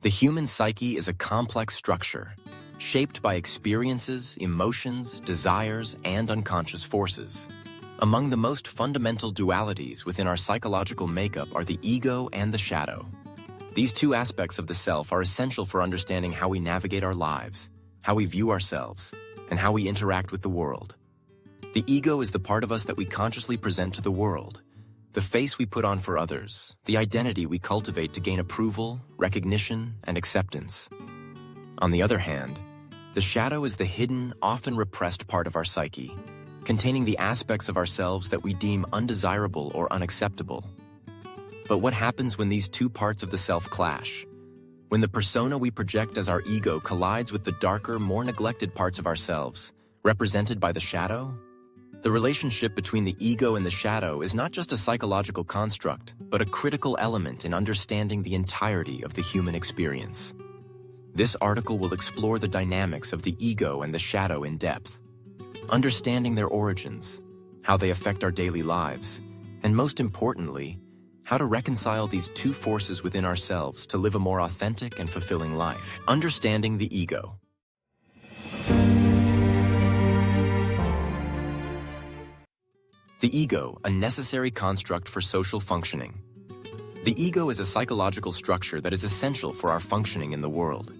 The human psyche is a complex structure, shaped by experiences, emotions, desires, and unconscious forces. Among the most fundamental dualities within our psychological makeup are the ego and the shadow. These two aspects of the self are essential for understanding how we navigate our lives, how we view ourselves, and how we interact with the world. The ego is the part of us that we consciously present to the world, the face we put on for others, the identity we cultivate to gain approval, recognition, and acceptance. On the other hand, the shadow is the hidden, often repressed part of our psyche, containing the aspects of ourselves that we deem undesirable or unacceptable. But what happens when these two parts of the self clash? When the persona we project as our ego collides with the darker, more neglected parts of ourselves, represented by the shadow? The relationship between the ego and the shadow is not just a psychological construct, but a critical element in understanding the entirety of the human experience. This article will explore the dynamics of the ego and the shadow in depth, understanding their origins, how they affect our daily lives, and most importantly, how to reconcile these two forces within ourselves to live a more authentic and fulfilling life. Understanding the ego. The ego, a necessary construct for social functioning. The ego is a psychological structure that is essential for our functioning in the world.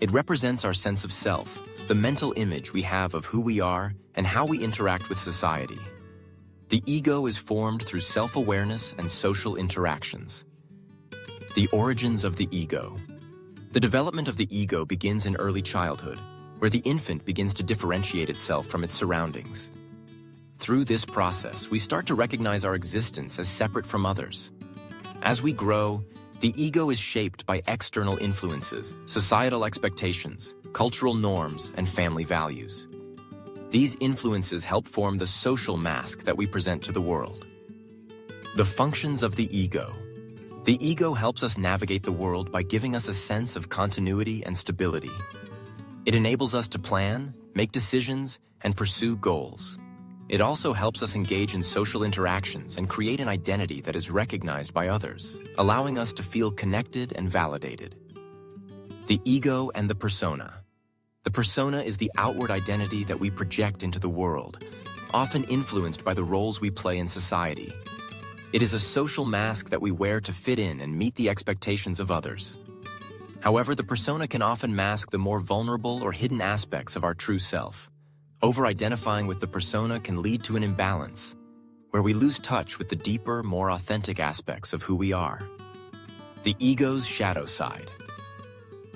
It represents our sense of self, the mental image we have of who we are and how we interact with society. The ego is formed through self-awareness and social interactions. The origins of the ego. The development of the ego begins in early childhood, where the infant begins to differentiate itself from its surroundings. Through this process, we start to recognize our existence as separate from others. As we grow, the ego is shaped by external influences, societal expectations, cultural norms, and family values. These influences help form the social mask that we present to the world. The functions of the ego. The ego helps us navigate the world by giving us a sense of continuity and stability. It enables us to plan, make decisions, and pursue goals. It also helps us engage in social interactions and create an identity that is recognized by others, allowing us to feel connected and validated. The ego and the persona. The persona is the outward identity that we project into the world, often influenced by the roles we play in society. It is a social mask that we wear to fit in and meet the expectations of others. However, the persona can often mask the more vulnerable or hidden aspects of our true self. Over-identifying with the persona can lead to an imbalance, where we lose touch with the deeper, more authentic aspects of who we are. The ego's shadow side.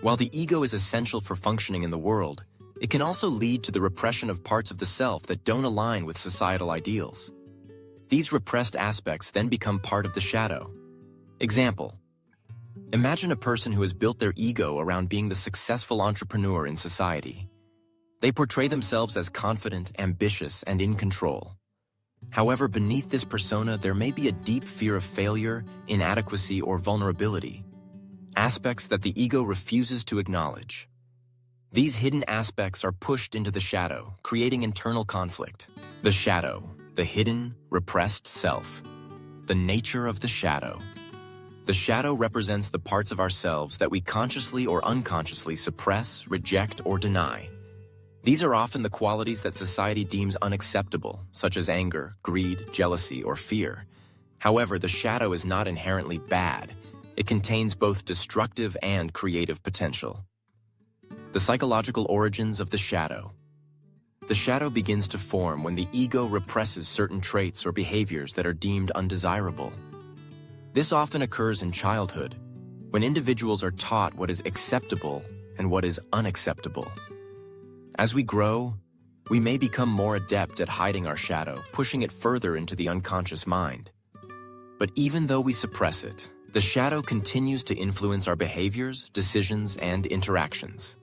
While the ego is essential for functioning in the world, it can also lead to the repression of parts of the self that don't align with societal ideals. These repressed aspects then become part of the shadow. Example: imagine a person who has built their ego around being the successful entrepreneur in society. They portray themselves as confident, ambitious, and in control. However, beneath this persona, there may be a deep fear of failure, inadequacy, or vulnerability, aspects that the ego refuses to acknowledge. These hidden aspects are pushed into the shadow, creating internal conflict. The shadow, the hidden, repressed self. The nature of the shadow. The shadow represents the parts of ourselves that we consciously or unconsciously suppress, reject, or deny. These are often the qualities that society deems unacceptable, such as anger, greed, jealousy, or fear. However, the shadow is not inherently bad. It contains both destructive and creative potential. The psychological origins of the shadow. The shadow begins to form when the ego represses certain traits or behaviors that are deemed undesirable. This often occurs in childhood, when individuals are taught what is acceptable and what is unacceptable. As we grow, we may become more adept at hiding our shadow, pushing it further into the unconscious mind. But even though we suppress it, the shadow continues to influence our behaviors, decisions, and interactions.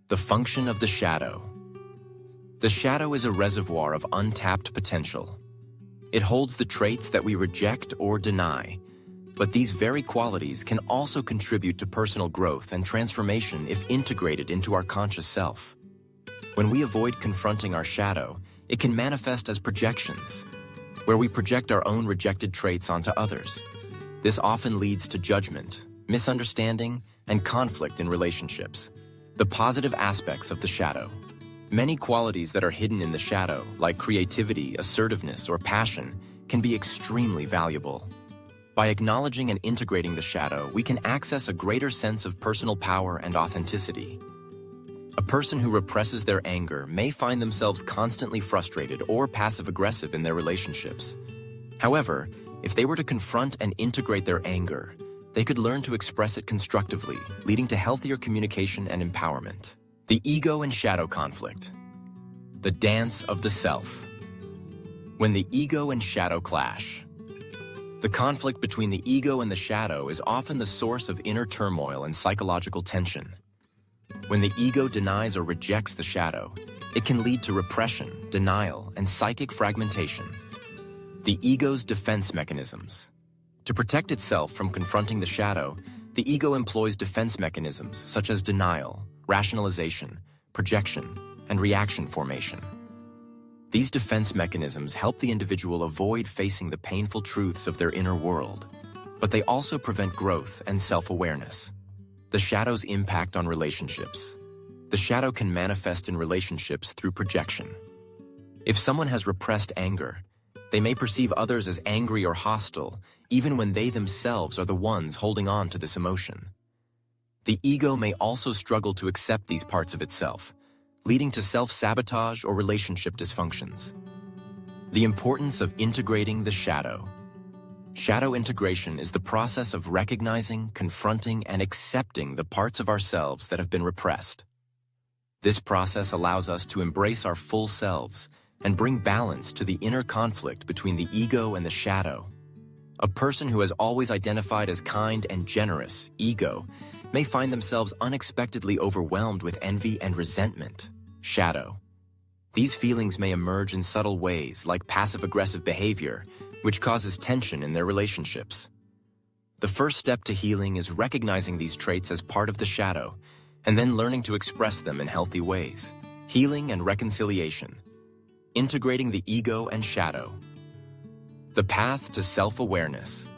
The function of the shadow. The shadow is a reservoir of untapped potential. It holds the traits that we reject or deny, but these very qualities can also contribute to personal growth and transformation if integrated into our conscious self. When we avoid confronting our shadow, it can manifest as projections, where we project our own rejected traits onto others. This often leads to judgment, misunderstanding, and conflict in relationships. The positive aspects of the shadow. Many qualities that are hidden in the shadow, like creativity, assertiveness, or passion, can be extremely valuable. By acknowledging and integrating the shadow, we can access a greater sense of personal power and authenticity. A person who represses their anger may find themselves constantly frustrated or passive-aggressive in their relationships. However, if they were to confront and integrate their anger, they could learn to express it constructively, leading to healthier communication and empowerment. The ego and shadow conflict. The dance of the self. When the ego and shadow clash. The conflict between the ego and the shadow is often the source of inner turmoil and psychological tension. When the ego denies or rejects the shadow, it can lead to repression, denial, and psychic fragmentation. The ego's defense mechanisms. To protect itself from confronting the shadow, the ego employs defense mechanisms such as denial, rationalization, projection, and reaction formation. These defense mechanisms help the individual avoid facing the painful truths of their inner world, but they also prevent growth and self-awareness. The shadow's impact on relationships. The shadow can manifest in relationships through projection. If someone has repressed anger, they may perceive others as angry or hostile, even when they themselves are the ones holding on to this emotion. The ego may also struggle to accept these parts of itself, leading to self-sabotage or relationship dysfunctions. The importance of integrating the shadow. Shadow integration is the process of recognizing, confronting, and accepting the parts of ourselves that have been repressed. This process allows us to embrace our full selves and bring balance to the inner conflict between the ego and the shadow. A person who has always identified as kind and generous, ego, may find themselves unexpectedly overwhelmed with envy and resentment, shadow. These feelings may emerge in subtle ways, like passive-aggressive behavior, which causes tension in their relationships. The first step to healing is recognizing these traits as part of the shadow, and then learning to express them in healthy ways. Healing and reconciliation. Integrating the ego and shadow. The path to self-awareness.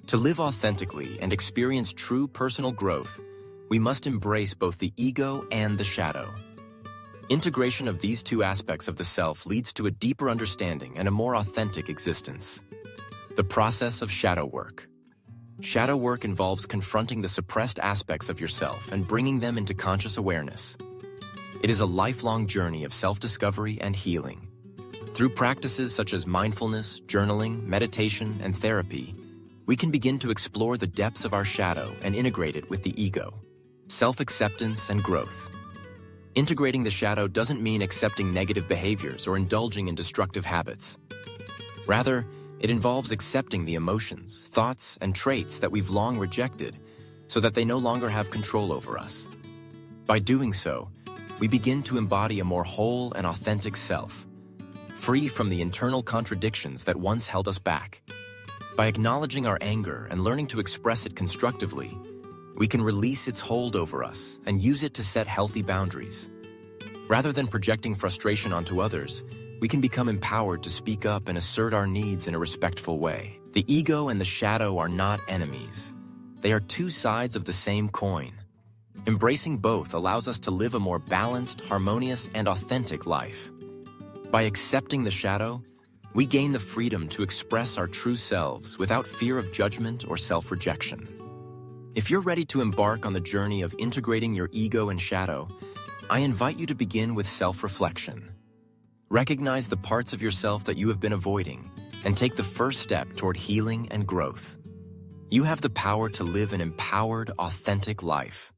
To live authentically and experience true personal growth, we must embrace both the ego and the shadow. Integration of these two aspects of the self leads to a deeper understanding and a more authentic existence. The process of shadow work. Shadow work involves confronting the suppressed aspects of yourself and bringing them into conscious awareness. It is a lifelong journey of self-discovery and healing. Through practices such as mindfulness, journaling, meditation, and therapy, we can begin to explore the depths of our shadow and integrate it with the ego. Self-acceptance and growth. Integrating the shadow doesn't mean accepting negative behaviors or indulging in destructive habits. Rather, it involves accepting the emotions, thoughts, and traits that we've long rejected so that they no longer have control over us. By doing so, we begin to embody a more whole and authentic self, free from the internal contradictions that once held us back. By acknowledging our anger and learning to express it constructively, we can release its hold over us and use it to set healthy boundaries. Rather than projecting frustration onto others, we can become empowered to speak up and assert our needs in a respectful way. The ego and the shadow are not enemies. They are two sides of the same coin. Embracing both allows us to live a more balanced, harmonious, and authentic life. By accepting the shadow, we gain the freedom to express our true selves without fear of judgment or self-rejection. If you're ready to embark on the journey of integrating your ego and shadow, I invite you to begin with self-reflection. Recognize the parts of yourself that you have been avoiding and take the first step toward healing and growth. You have the power to live an empowered, authentic life.